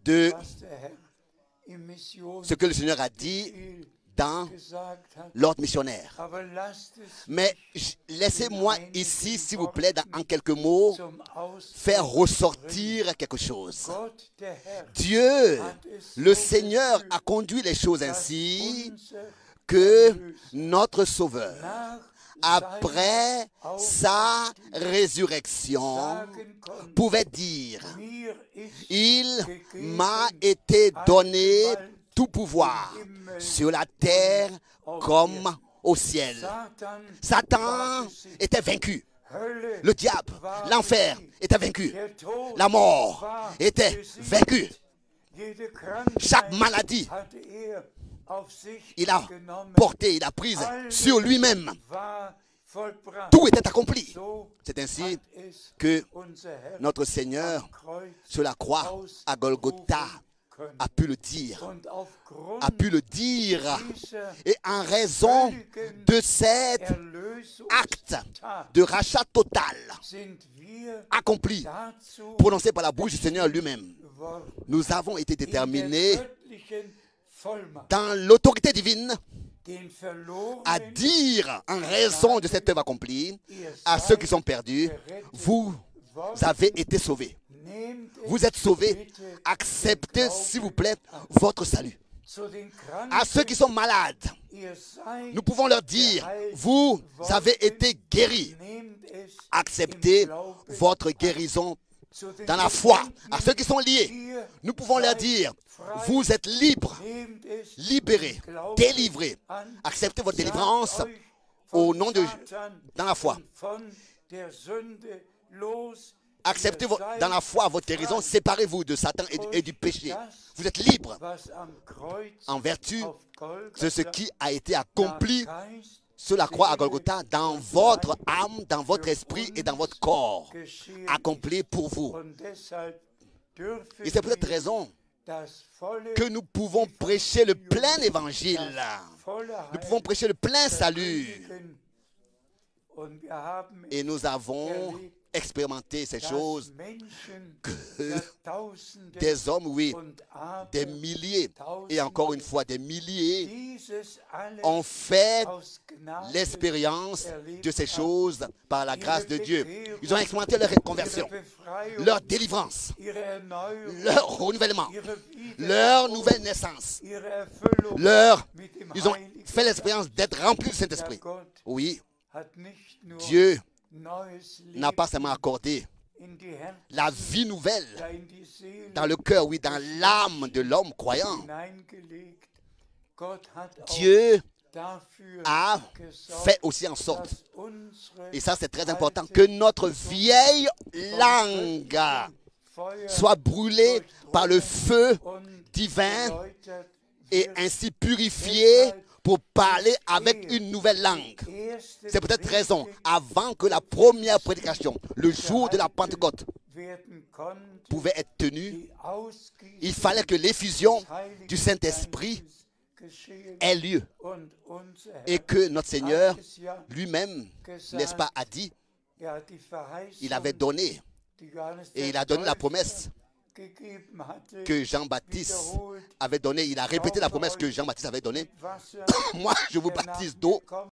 de ce que le Seigneur a dit dans l'ordre missionnaire. Mais laissez-moi ici, s'il vous plaît, en quelques mots, faire ressortir quelque chose. Dieu, le Seigneur, a conduit les choses ainsi que notre Sauveur, après sa résurrection, pouvait dire: il m'a été donné tout pouvoir sur la terre comme au ciel. Satan était vaincu. Le diable, l'enfer était vaincu. La mort était vaincue. Chaque maladie, il a porté, il a prise sur lui-même. Tout était accompli. C'est ainsi que notre Seigneur, sur la croix, à Golgotha, a pu le dire. Et en raison de cet acte de rachat total accompli, prononcé par la bouche du Seigneur lui-même, nous avons été déterminés dans l'autorité divine à dire, en raison de cette œuvre accomplie, à ceux qui sont perdus: vous avez été sauvés. Vous êtes sauvés. Acceptez, s'il vous plaît, votre salut. À ceux qui sont malades, nous pouvons leur dire: vous avez été guéris. Acceptez votre guérison dans la foi. À ceux qui sont liés, nous pouvons leur dire: vous êtes libres, libérés, délivrés. Acceptez votre délivrance au nom de dans la foi. Acceptez dans la foi votre guérison. Séparez-vous de Satan et du péché. Vous êtes libres en vertu de ce qui a été accompli sur la croix à Golgotha, dans votre âme, dans votre esprit et dans votre corps, accompli pour vous. Et c'est pour cette raison que nous pouvons prêcher le plein évangile. Nous pouvons prêcher le plein salut. Et nous avons expérimenter ces choses que des hommes, oui, des milliers, et encore une fois des milliers, ont fait l'expérience de ces choses par la grâce de Dieu. Ils ont expérimenté leur conversion, leur délivrance, leur renouvellement, leur nouvelle naissance. Ils ont fait l'expérience d'être remplis du Saint-Esprit. Oui, Dieu n'a pas seulement accordé la vie nouvelle dans le cœur, oui, dans l'âme de l'homme croyant. Dieu a fait aussi en sorte, et ça c'est très important, que notre vieille langue soit brûlée par le feu divin et ainsi purifiée pour parler avec une nouvelle langue. C'est peut-être raison, avant que la première prédication, le jour de la Pentecôte, pouvait être tenue, il fallait que l'effusion du Saint-Esprit ait lieu. Et que notre Seigneur lui-même, n'est-ce pas, a dit, il avait donné, et il a donné la promesse que Jean-Baptiste avait donnée. Il a répété la promesse que Jean-Baptiste avait donnée. Moi, je vous baptise d'eau,